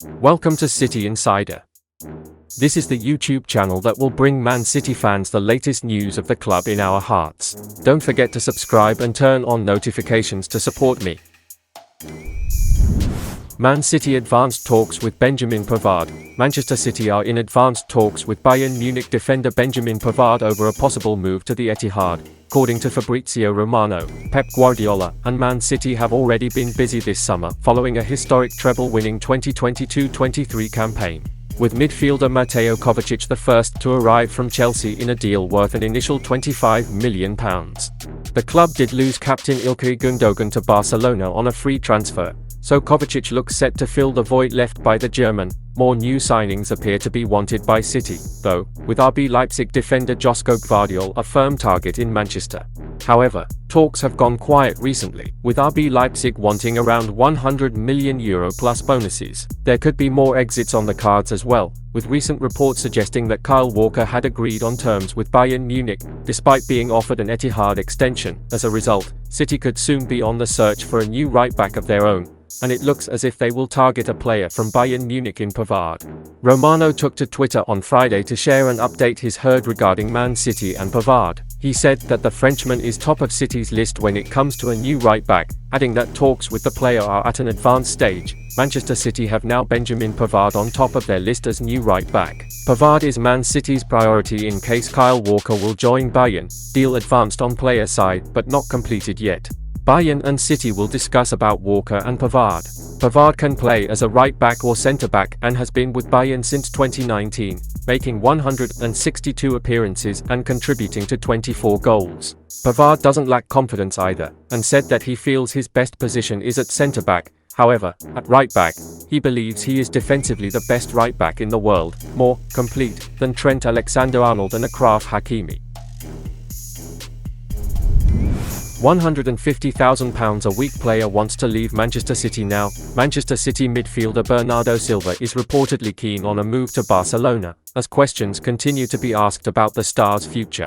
Welcome to City Insider. This is the YouTube channel that will bring Man City fans the latest news of the club in our hearts. Don't forget to subscribe and turn on notifications to support me. Man City advanced talks with Benjamin Pavard. Manchester City are in advanced talks with Bayern Munich defender Benjamin Pavard over a possible move to the Etihad. According to Fabrizio Romano, Pep Guardiola and Man City have already been busy this summer following a historic treble-winning 2022-23 campaign, with midfielder Mateo Kovacic the first to arrive from Chelsea in a deal worth an initial £25 million. The club did lose captain Ilkay Gundogan to Barcelona on a free transfer, so Kovacic looks set to fill the void left by the German. More new signings appear to be wanted by City, though, with RB Leipzig defender Josko Gvardiol a firm target in Manchester. However, talks have gone quiet recently, with RB Leipzig wanting around €100 million plus bonuses. There could be more exits on the cards as well, with recent reports suggesting that Kyle Walker had agreed on terms with Bayern Munich, despite being offered an Etihad extension. As a result, City could soon be on the search for a new right-back of their own, and it looks as if they will target a player from Bayern Munich in Pavard. Romano took to Twitter on Friday to share an update he's heard regarding Man City and Pavard. He said that the Frenchman is top of City's list when it comes to a new right-back, adding that talks with the player are at an advanced stage. Manchester City have now Benjamin Pavard on top of their list as new right-back. Pavard is Man City's priority in case Kyle Walker will join Bayern. Deal advanced on player side but not completed yet. Bayern and City will discuss about Walker and Pavard. Pavard can play as a right-back or centre-back and has been with Bayern since 2019, making 162 appearances and contributing to 24 goals. Pavard doesn't lack confidence either, and said that he feels his best position is at centre-back. However, at right-back, he believes he is defensively the best right-back in the world, more complete than Trent Alexander-Arnold and Achraf Hakimi. £150,000 a week player wants to leave Manchester City now. Manchester City midfielder Bernardo Silva is reportedly keen on a move to Barcelona, as questions continue to be asked about the star's future.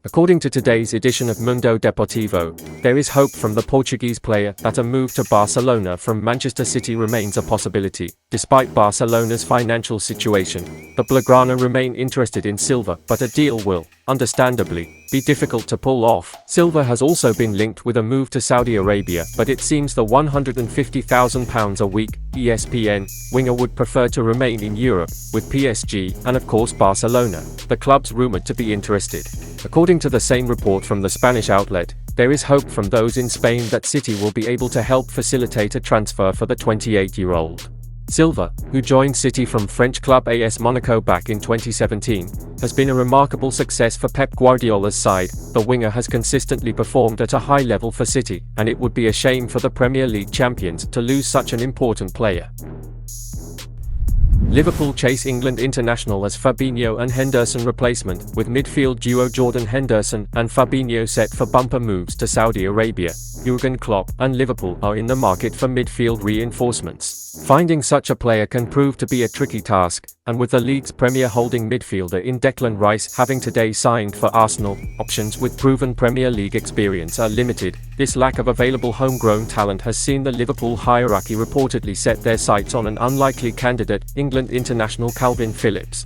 According to today's edition of Mundo Deportivo, there is hope from the Portuguese player that a move to Barcelona from Manchester City remains a possibility. Despite Barcelona's financial situation, the Blaugrana remain interested in Silva, but a deal will, understandably, be difficult to pull off. Silva has also been linked with a move to Saudi Arabia, but it seems the £150,000 a week ESPN winger would prefer to remain in Europe, with PSG and of course Barcelona, the clubs rumoured to be interested. According to the same report from the Spanish outlet, there is hope from those in Spain that City will be able to help facilitate a transfer for the 28-year-old. Silva, who joined City from French club AS Monaco back in 2017, has been a remarkable success for Pep Guardiola's side. The winger has consistently performed at a high level for City, and it would be a shame for the Premier League champions to lose such an important player. Liverpool chase England international as Fabinho and Henderson replacement, with midfield duo Jordan Henderson and Fabinho set for bumper moves to Saudi Arabia. Jurgen Klopp and Liverpool are in the market for midfield reinforcements. Finding such a player can prove to be a tricky task, and with the league's premier holding midfielder in Declan Rice having today signed for Arsenal, options with proven Premier League experience are limited. This lack of available homegrown talent has seen the Liverpool hierarchy reportedly set their sights on an unlikely candidate, England international Kalvin Phillips.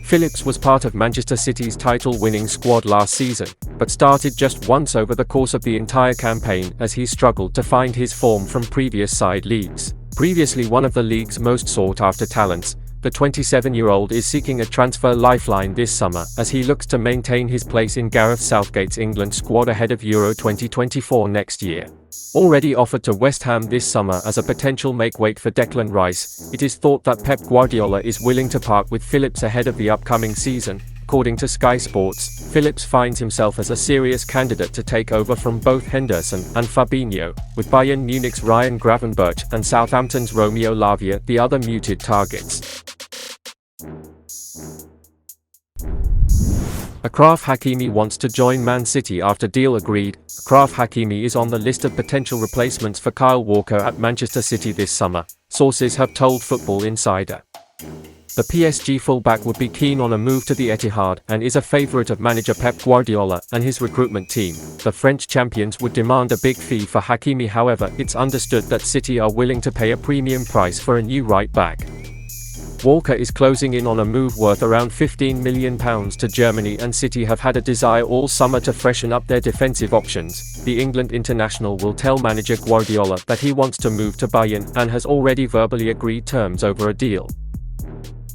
Phillips was part of Manchester City's title-winning squad last season, but started just once over the course of the entire campaign as he struggled to find his form from previous side leagues. Previously one of the league's most sought-after talents, the 27-year-old is seeking a transfer lifeline this summer as he looks to maintain his place in Gareth Southgate's England squad ahead of Euro 2024 next year. Already offered to West Ham this summer as a potential make-weight for Declan Rice, it is thought that Pep Guardiola is willing to part with Phillips ahead of the upcoming season. According to Sky Sports, Phillips finds himself as a serious candidate to take over from both Henderson and Fabinho, with Bayern Munich's Ryan Gravenberch and Southampton's Romeo Lavia the other muted targets. Achraf Hakimi wants to join Man City after deal agreed. Achraf Hakimi is on the list of potential replacements for Kyle Walker at Manchester City this summer, sources have told Football Insider. The PSG fullback would be keen on a move to the Etihad and is a favourite of manager Pep Guardiola and his recruitment team. The French champions would demand a big fee for Hakimi. However, it's understood that City are willing to pay a premium price for a new right-back. Walker is closing in on a move worth around £15 million to Germany, and City have had a desire all summer to freshen up their defensive options. The England international will tell manager Guardiola that he wants to move to Bayern and has already verbally agreed terms over a deal.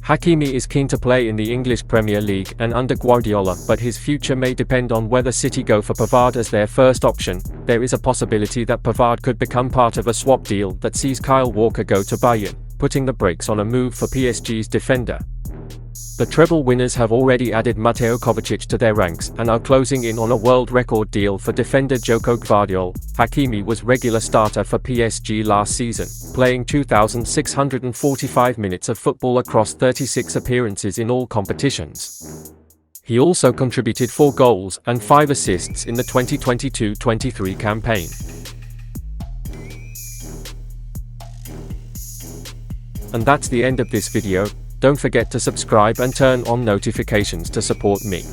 Hakimi is keen to play in the English Premier League and under Guardiola, but his future may depend on whether City go for Pavard as their first option. There is a possibility that Pavard could become part of a swap deal that sees Kyle Walker go to Bayern, putting the brakes on a move for PSG's defender. The treble winners have already added Mateo Kovacic to their ranks and are closing in on a world record deal for defender Joko Gvardiol. Hakimi was regular starter for PSG last season, playing 2,645 minutes of football across 36 appearances in all competitions. He also contributed 4 goals and 5 assists in the 2022-23 campaign. And that's the end of this video. Don't forget to subscribe and turn on notifications to support me.